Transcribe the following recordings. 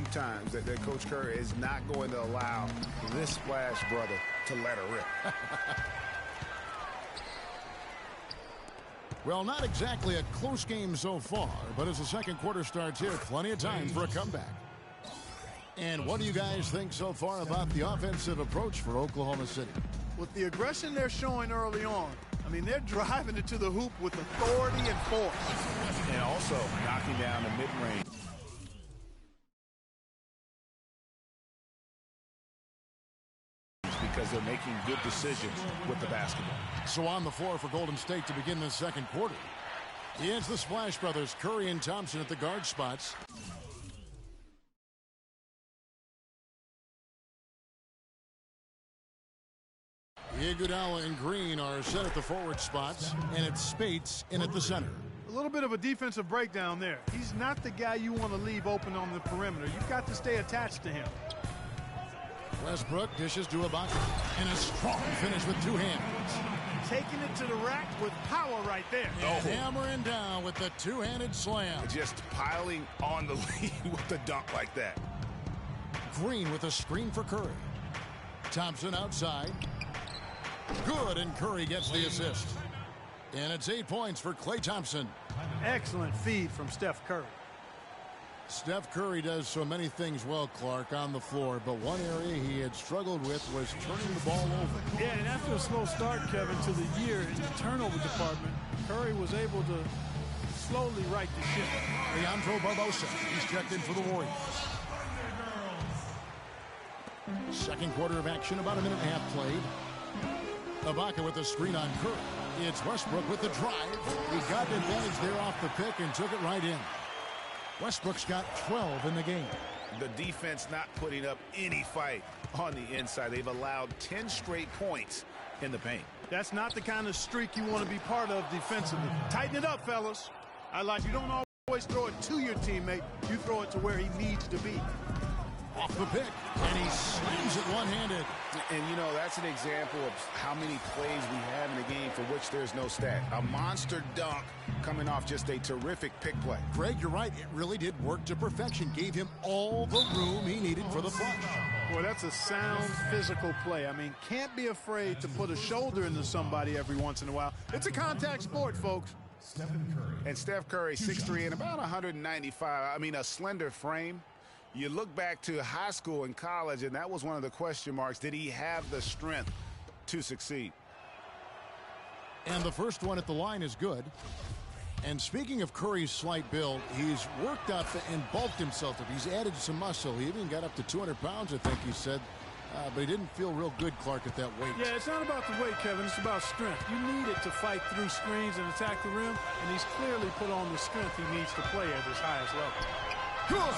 few times that Coach Curry is not going to allow this Splash brother to let her rip. Well, not exactly a close game so far, but as the second quarter starts here, plenty of time for a comeback. And what do you guys think so far about the offensive approach for Oklahoma City? With the aggression they're showing early on, I mean, they're driving it to the hoop with authority and force. And also knocking down the mid-range. Because they're making good decisions with the basketball. So on the floor for Golden State to begin the second quarter, it's the Splash Brothers, Curry and Thompson at the guard spots. Iguodala and Green are set at the forward spots, and it's Spates in at the center. A little bit of a defensive breakdown there. He's not the guy you want to leave open on the perimeter. You've got to stay attached to him. Westbrook dishes to Ibaka, and a strong finish with two hands. Taking it to the rack with power right there. And hammering down with the two-handed slam. Just piling on the lead with a dunk like that. Green with a screen for Curry. Thompson outside. Good, and Curry gets the assist. And it's 8 points for Klay Thompson. Excellent feed from Steph Curry. Steph Curry does so many things well, Clark, on the floor, but one area he had struggled with was turning the ball over. Yeah, and after a slow start, Kevin, to the year in the turnover department, Curry was able to slowly right the ship. Leandro Barbosa, he's checked in for the Warriors. Second quarter of action, about a minute and a half played. Ibaka with the screen on Curry. It's Westbrook with the drive. He got an advantage there off the pick and took it right in. Westbrook's got 12 in the game. The defense not putting up any fight on the inside. They've allowed 10 straight points in the paint. That's not the kind of streak you want to be part of defensively. Tighten it up, fellas. You don't always throw it to your teammate. You throw it to where he needs to be. Off the pick, and he slams it one-handed. And, you know, that's an example of how many plays we have in the game for which there's no stat. A monster dunk coming off just a terrific pick play. Greg, you're right. It really did work to perfection. Gave him all the room he needed for the flush. Boy, that's a sound physical play. I mean, can't be afraid to put a shoulder into somebody every once in a while. It's a contact sport, folks. And Steph Curry, 6'3" and about 195. I mean, a slender frame. You look back to high school and college, and that was one of the question marks. Did he have the strength to succeed? And the first one at the line is good. And speaking of Curry's slight build, he's worked out and bulked himself up. He's added some muscle. He even got up to 200 pounds, I think he said. But he didn't feel real good, Clark, at that weight. Yeah, it's not about the weight, Kevin. It's about strength. You need it to fight through screens and attack the rim, and he's clearly put on the strength he needs to play at his highest level. Good.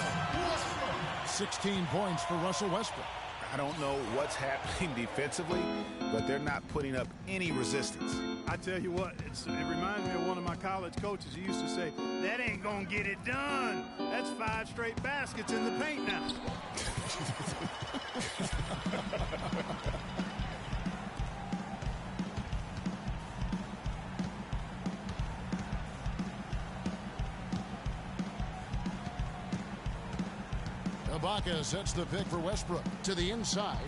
16 points for Russell Westbrook. I don't know what's happening defensively, but they're not putting up any resistance. I tell you what, it reminds me of one of my college coaches. He used to say, that ain't going to get it done. That's 5 straight baskets in the paint now. Ibaka sets the pick for Westbrook to the inside.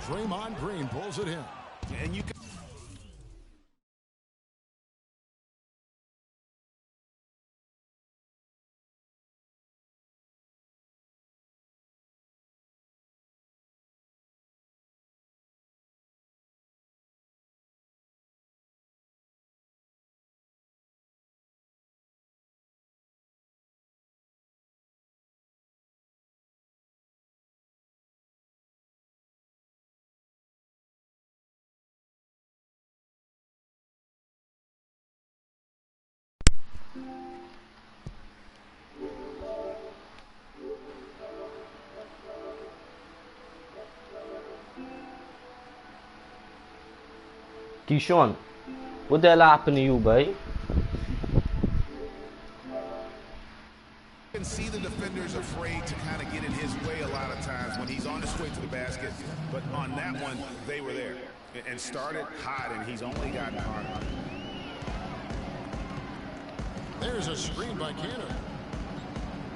Draymond Green pulls it in. And you can Keyshawn, what the hell happened to you, boy? can see the defenders afraid to kind of get in his way a lot of times when he's on his way to the basket. But on that one, they were there and started hot, and he's only gotten harder. There's a screen by Canada.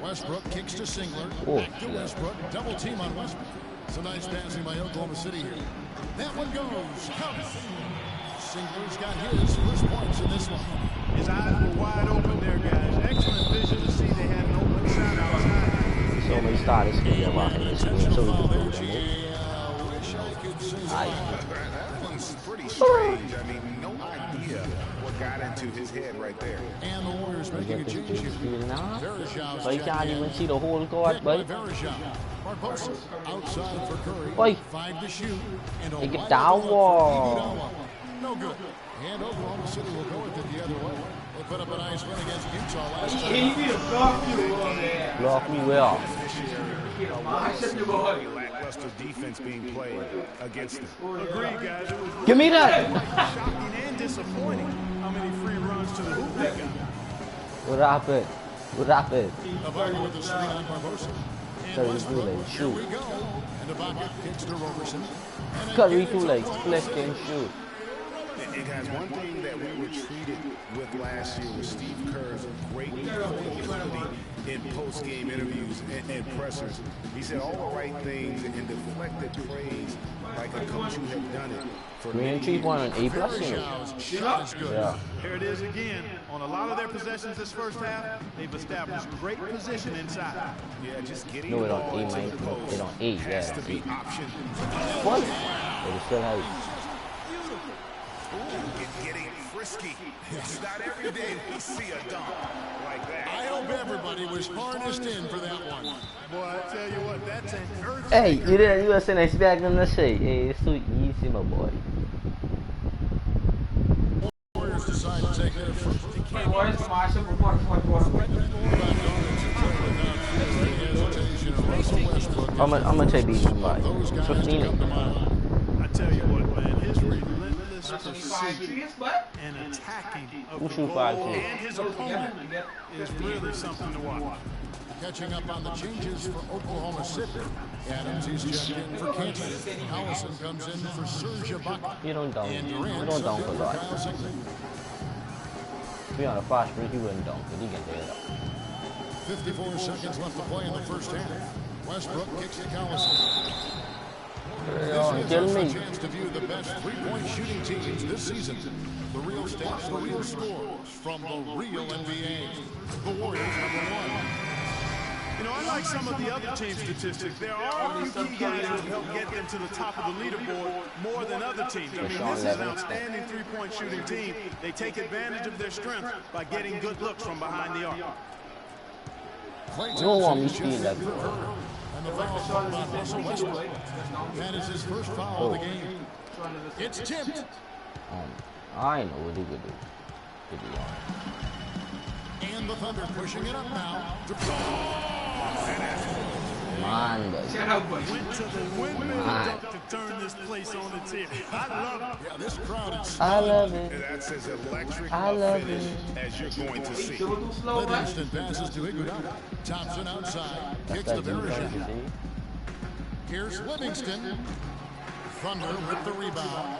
Westbrook kicks to Singler. Oh. Back to Westbrook. Double team on Westbrook. It's a nice passing by Oklahoma City here. That one goes. Count. Singler's got his first points in this one. His eyes were wide open there, guys. Excellent vision to see they had an open shot outside. So many starters can get rock in this game, so we can do them. That one's pretty strange. I mean, no idea what got into his head right there. And the Warriors making a change here. Varejão's But you can't even see the whole court, picked by but Varejão. Barbosa outside for Curry. Oi. 5 to shoot. And a wide Iguodala. open look for Iguodala. No good. And Oklahoma City will go with it the other way. They put up a nice win against Utah last time. block me well. Lackluster defense being played against them. Agreed, guys. It was Give me that. shocking and disappointing how many free runs to the hoop they got. What happened? What happened? Ibaka with the screen on Barbosa. Curry too late. Here Shoot. we go. And Ibaka kicks to Roberson. Curry too late. Flick and shoot. And guys, one thing that we were treated with last year was Steve Kerr's great ability in post-game interviews and pressers. He said all the right things and deflected praise like a coach who had done it for Me and Chief won an A+. Varejão's shot is good. Yeah. Here it is again. On a lot of their possessions this first half, they've established great position inside. Yeah, just getting No, the it on ball A, into man. the post It on A, has yeah. to be option. What? But it's still high. Getting frisky. It's not every day we see a dunk like that. I hope everybody was harnessed in for that one. Boy, I tell you what, that's an earth. Hey, you wasn't expecting to say. Hey, it's too easy, my boy. Warriors decide to take their first. I'm gonna take these five. Those guys 15. come to mind. I tell you what, man, his relentless pursuit and attacking of Who the shoot ball 5 and too? his opponent is really something to watch. Catching up on the changes for Oklahoma City. Adams, he's checked in for Canton. Collison comes in for Serge Ibaka. You don't dunk. And You Durant don't dunk a for lot. Kyle Singler. If you're on a fast break, you wouldn't dunk, but he can do it up. 54 seconds left to play in the first half. Westbrook kicks to Collison. This Kill is me. a chance to view the best three-point shooting teams this season. The real stats, the real scores from the real NBA. The Warriors #1. You know, unlike some of the other team statistics, there are a few key guys who help get them to the top of the leaderboard more than other teams. I mean, this is an outstanding three-point shooting team. They take advantage of their strength by getting good looks from behind the arc. Klay You don't want me Thompson speeding that. checked in for Curry. And the foul called on Russell Westbrook. That is his first foul of the game. It's tipped. I know what he could do. Could be on. And the Thunder pushing it up now. Man, but Went to the windmill dunk to turn this place on its ear. I love it. Yeah, this crowd is I love it. And that's as electric I a love finish it. as you're going to see. Livingston passes to Iguodala. Thompson outside. Kicks to That's that defense, you Varejão. see? Here's Livingston. Thunder with the rebound.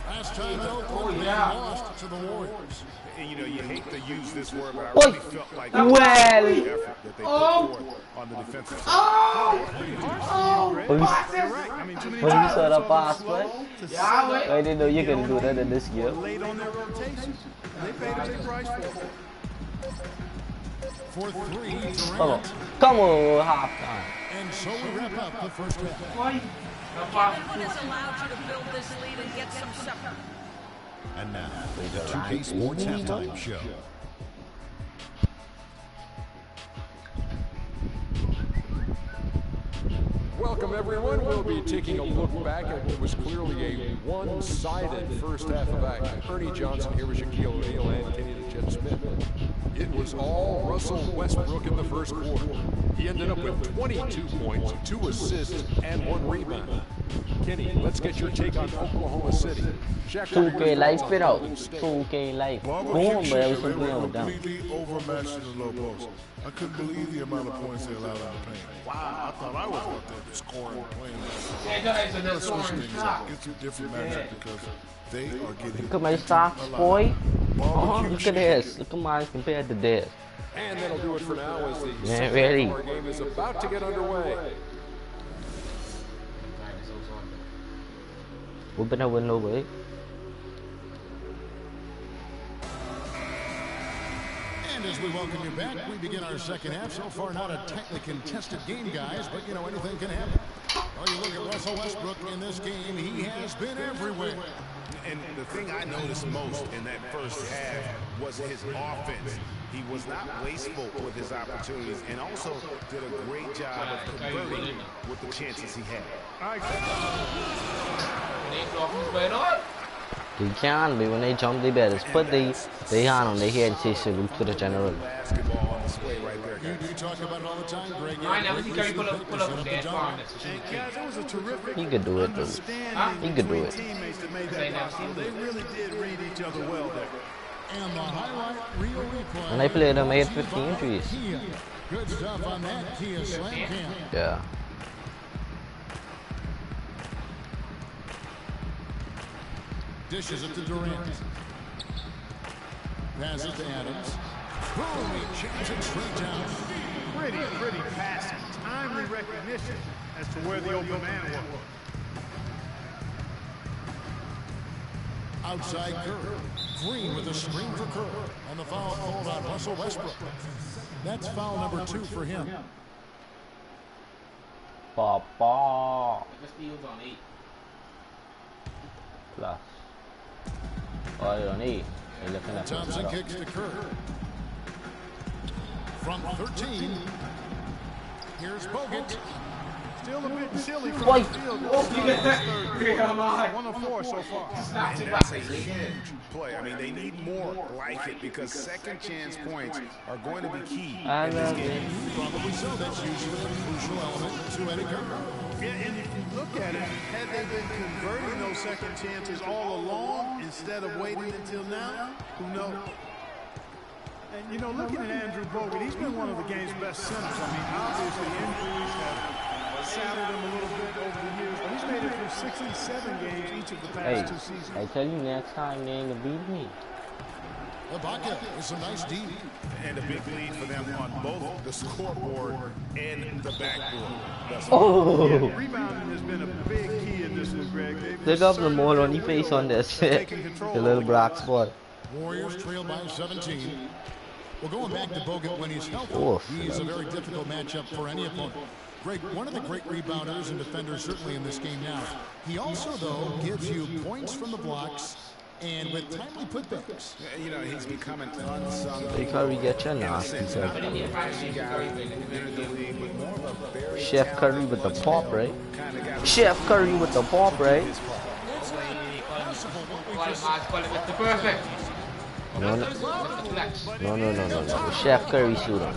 Last time in Oakland, they lost to the Warriors. And, you know, you hate to use this word, but I Oi. really felt like Well. the effort that they put forth on the defensive side. You're right. I mean, too many When you times saw the it's pass, slow what? to set up, I didn't know you could do that in this game. late on their rotations. And they paid a big price for it. For three, Come on. Durant. Come on, halftime. And so we wrap up the first half. Kevin has allowed you to build this lead and get some supper. And now, the 2K Sports Halftime Show. Welcome, everyone. We'll be taking a look back at what was clearly a one-sided first half of action. Ernie Johnson here with Shaquille O'Neal and Kenny the Jet Smith. It was all Russell Westbrook in the first quarter. He ended up with 22 points, 2 assists, and 1 rebound. Kenny, let's get your take on Oklahoma City. Shaq, 2K life fit out. 2K life. Boom, but every single They one were was down. completely overmatched in the low post. I couldn't believe the amount of points they allowed in the paint. Wow, I thought I was out there scoring, playing. They're switching things up. It's a different matchup because they are getting Look at my stocks, boy. Oh, look at this. Look at mine compared to this. And that'll do it for now as the Man, second really. half of our game is about to get underway. We've been over no way. And as we welcome you back, we begin our second half. So far, not a tightly contested game, guys, but you know, anything can happen. Well, you look at Russell Westbrook in this game, he has been everywhere. And the thing I noticed most in that first half was his offense. He was not wasteful with his opportunities and also did a great job of converting with the chances he had. They can be when they jump the bed. Put the hand on the head and say salute to the general. Basketball on display right there, guys. You talk about it all the time, Greg. I never see Curry pull up that far. And guys, it was a terrific He could do it, though. understanding He could do between it. teammates that made that possible. They really did read each other well there. And the highlight reel replay. And they played them 8-15 trees. Kia. Good stuff on that Kia slam cam. Yeah. Dishes it to Durant. Passes to Adams. Boom, he jams it straight down. Pretty passing. Timely recognition as to where the open man was. Outside Curry. Green with a screen for Curry. And the foul called on Russell Westbrook. That's foul number 2 for him. Papa. Plus. Oh, you don't need. You're looking at Thompson kicks to Curry. From 13. Here's Bogut. Still a bit silly from Why? the field goal. 1 of 4 so far. And that's a huge play. I mean, they need more like it because second chance points are going to be key I in this love game. it. Probably so. That's usually a crucial element to any Curry. Yeah, and if you look at it, had they been converting those second chances all along instead of waiting until now, who knows? And, you know, looking at Andrew Bogut, he's been one of the game's best centers. I mean, obviously injuries have saddled him a little bit over the years, but he's made it through 67 games each of the Hey, past 2 seasons. I tell you next time they ain't gonna beat me. Ibaka with some nice D. And a big lead for them on both the scoreboard and the backboard. Oh! Rebounding has been a big key in this one, Greg. Look up the more on the face on this. The little black spot. Warriors trail by 17. Well, going back to Bogut when he's healthy, Oof. he's a very difficult matchup for any opponent. Greg, one of the great rebounders and defenders certainly in this game now. He also, though, gives you points from the blocks and with timely putbacks. You know, he's becoming unsung. They Curry get you now. Chef Curry with the pop, right? Chef Curry with the pop, right? No, no. No. Chef Curry shooter.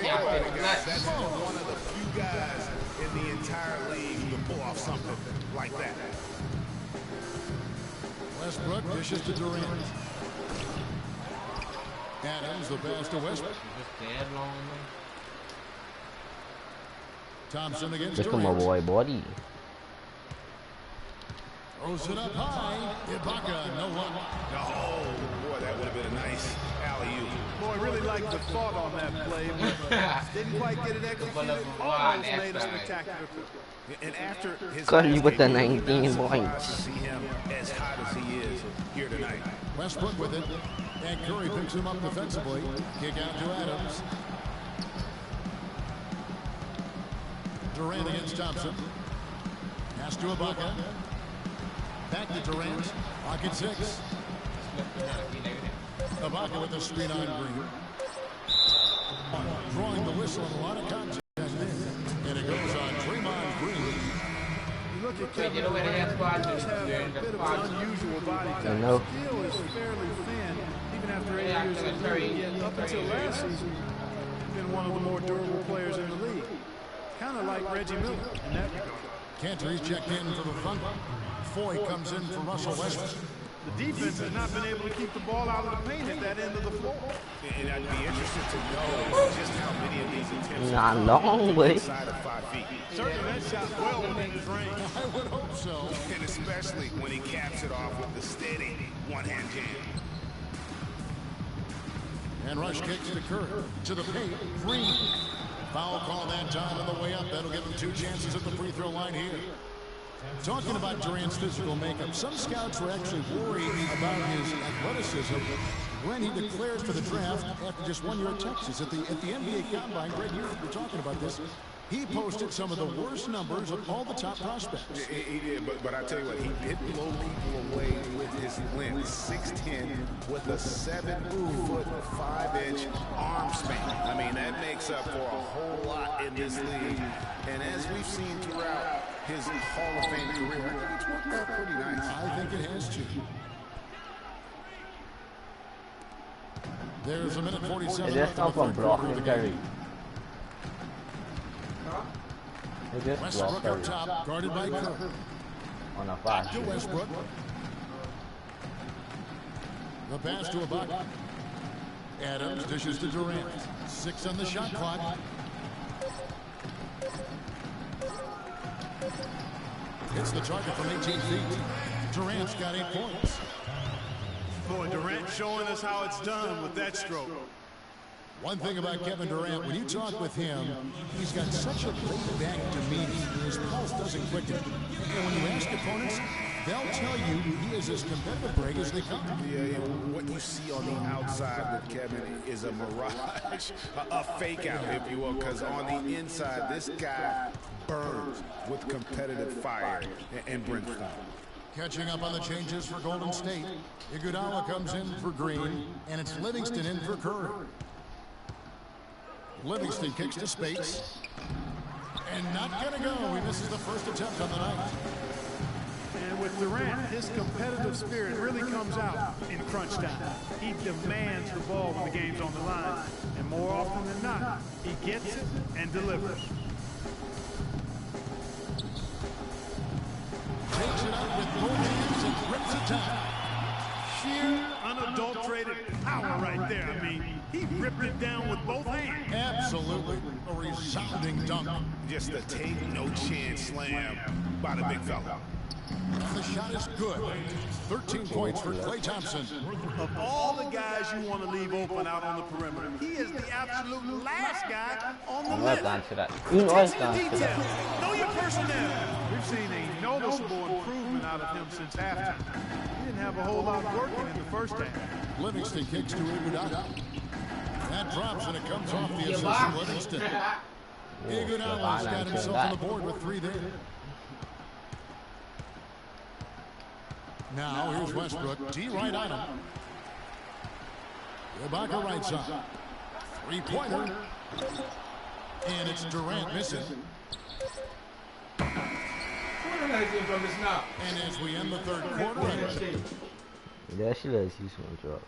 That's one of the few guys in the entire league who can pull off something like that. Westbrook dishes to Durant. Adams, the pass to Westbrook. Thompson against Look at my Durant. boy body. Throws it up high. Ibaka, no one. Oh, boy, that would have been a nice alley-oop. Boy, really liked the thought on that play, but didn't quite get it executed. Almost made a spectacular play. And after his Curry with the last game, 19 I'm surprised points. to see him as hot as he is here tonight. Westbrook with it. And Curry picks him up defensively. Kick out to Adams. Durant against Thompson. Pass to Ibaka. Back to Durant. Pocket 6. Ibaka with the screen on Green. Drawing the whistle and a lot of contact there. And it goes on Draymond Green. You look at Kevin Durant, he does have a bit of an unusual body type. I know. His skill is fairly thin, even after 8 years in the league. Yet up until last season, he's been one of the more durable players in the league. Kind of like Reggie Miller in that regard. Cantor's checked in for the Thunder. Foy comes in for Russell Westbrook. The defense has not been able to keep the ball out of the paint at that end of the floor. And I'd be interested to know just how many of these attempts Not long way. inside of 5 feet. Certainly that shot well within his range. I would hope so. And especially when he caps it off with the steady one-hand jam. And rush kicks to Curry. To the paint. Green. Foul call that time on the way up. That'll give him 2 chances at the free throw line here. Talking about Durant's physical makeup, some scouts were actually worried about his athleticism when he declared for the draft after just 1 year at Texas. At the NBA Combine, Greg, you were talking about this. He posted some of the worst numbers of all the top prospects. He did, but I tell you what, he did blow people away with his length. 6'10", with a 7'5" arm span. I mean, that makes up for a whole lot in this league. And as we've seen throughout his Hall of Fame career, I think it's worked out pretty nice. I think it has to. There's a minute 47 left in the third quarter of the game. Westbrook up top, guarded by Curry. Back to Westbrook. The pass to Ibaka. Adams dishes to Durant. 6 on the shot clock. Hits the target from 18 feet. Durant's got 8 points. Boy, Durant showing us how it's done with that stroke. One thing about Kevin Durant, when you talk with him, he's got such a laid-back demeanor. His pulse doesn't quicken. And when you ask opponents, they'll tell you he is as competitive break as they come. Yeah, what you see on the outside with Kevin is a mirage, a fake out, if you will, because on the inside, this guy burns with competitive fire and brimstone. Catching up on the changes for Golden State. Iguodala comes in for Green, and it's Livingston in for Curry. Livingston kicks to Spates. And not going to go. He misses the first attempt on the night. And with Durant, his competitive spirit really comes out in crunch time. He demands the ball when the game's on the line. And more often than not, he gets it and delivers. Takes it out with both hands and grips it down. Sheer, unadulterated power right there. I mean, he ripped it down with both hands. Absolutely. A resounding dunk. Just a take no chance slam by the big fella. And the shot is good. 13 points for Klay Thompson. Of all the guys you want to leave open out on the perimeter, he is the absolute last guy on the list. Attention to detail. Know your personnel. We've seen a noticeable improvement out of him since halftime. He didn't have a whole lot working in the first half. Livingston kicks to Iguodala. That drops and it comes off the assist from Livingston. Iguodala's got himself on the board with 3 there. Now here's Westbrook. D right on him. Ibaka right side. 3-pointer. And it's Durant missing. And as we end the third quarter, Yeah, she lets you swim drop.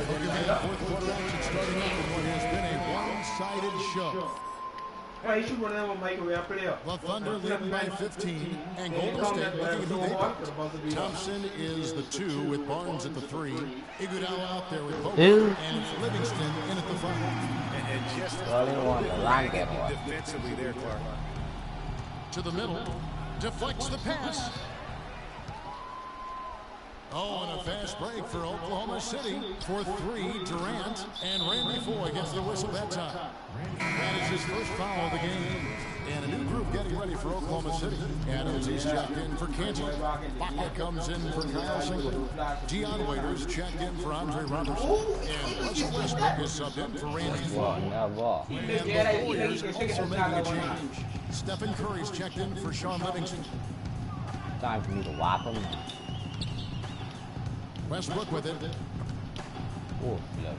looking at the fourth quarter action starting off with what has been a one-sided show. The Thunder leading by 15, and Golden State looking at who they picked. Thompson is the 2 with Barnes at the 3. Iguodala out there with Bogut, and it's Livingston in at the 5. And just defensively there, Clark. To the middle, deflects the pass. Oh, and a fast break for Oklahoma City for 3, Durant, and Randy Foye gets the whistle that time. That is his first foul of the game. And a new group getting ready for Oklahoma City. Adams is checked in for Canty. Baca comes in for Kyle Singleton. Dion Waiters checked in for Andre Robertson. And Russell Westbrook is subbed in for Randy Foye. And the Warriors also making a change. Stephen Curry's checked in for Sean Livingston. Time for me to whop him. Westbrook with it. Oh, yeah.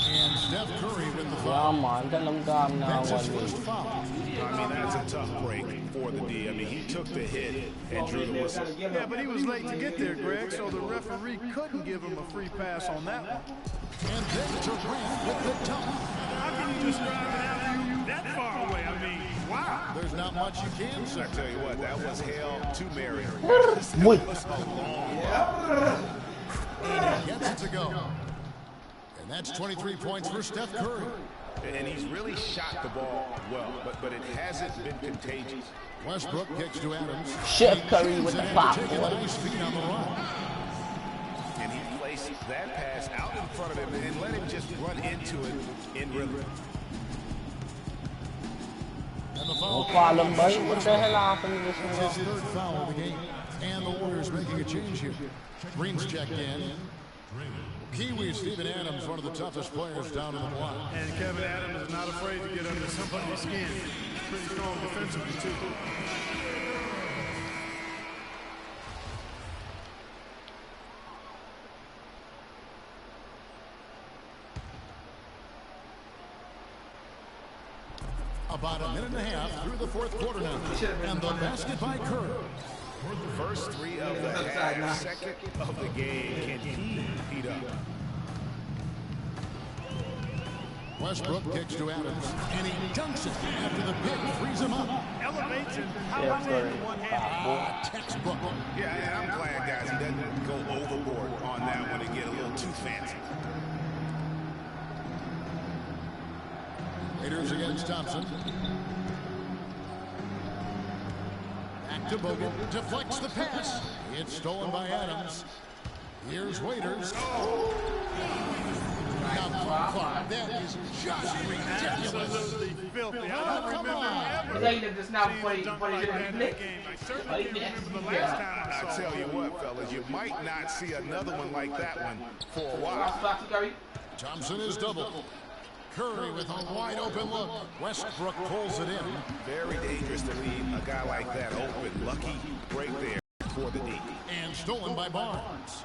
And Steph Curry with the Yeah, foul. man, tell him calm now. That's his first foul. I mean, that's a tough break for the D. I mean, he took the hit and drew the whistle. Yeah, but he was late to get there, Greg, so the referee couldn't give him a free pass on that one. And then Durant with the dunk. How can you just drive it after you that far away? I mean, wow. There's not much you can say. I tell you what, that was Hail to Mary. And he gets it to go. And that's 23 points for Steph Curry. And he's really shot the ball well, but it hasn't been contagious. Westbrook kicks to Adams. Chef Curry with the pop. Taking a nice feed on the run. And he placed that pass out in front of him and let him just run into it in rhythm. And the No foul. foul him, boy. What the hell happened to this It's one? his third foul of the game. And the Warriors making a change here. Green's checked in. Kiwi Steven Adams, one of the toughest players down in the block. And Kevin Adams is not afraid to get under somebody's skin. Pretty strong defensively, too. About a minute and a half through the fourth quarter now. And the basket by Curry. First three of the half, second of the game. Can he heat up? Westbrook kicks to Adams, and he dunks it after the pick frees him up. Elevates and Yeah, powers sorry. in one-handed. Textbook. Yeah, and I'm glad, guys, he doesn't go overboard on that one and get a little too fancy. Raiders against Thompson. Back to Bogut. Deflects the pass. It's stolen by Adams. Here's Waiters. That is just ridiculous. Absolutely filthy. I don't Come remember on. ever They did this now seeing before a he dunk did like it that in in the that game. I certainly can't remember the last time I I saw tell it. you what, fellas, you might not see another one like that one for a while. Last back to Curry. Thompson is doubled. Curry with a wide open look. Westbrook pulls it in. Very dangerous to leave a guy like that open. Lucky break there for the D. And stolen by Barnes.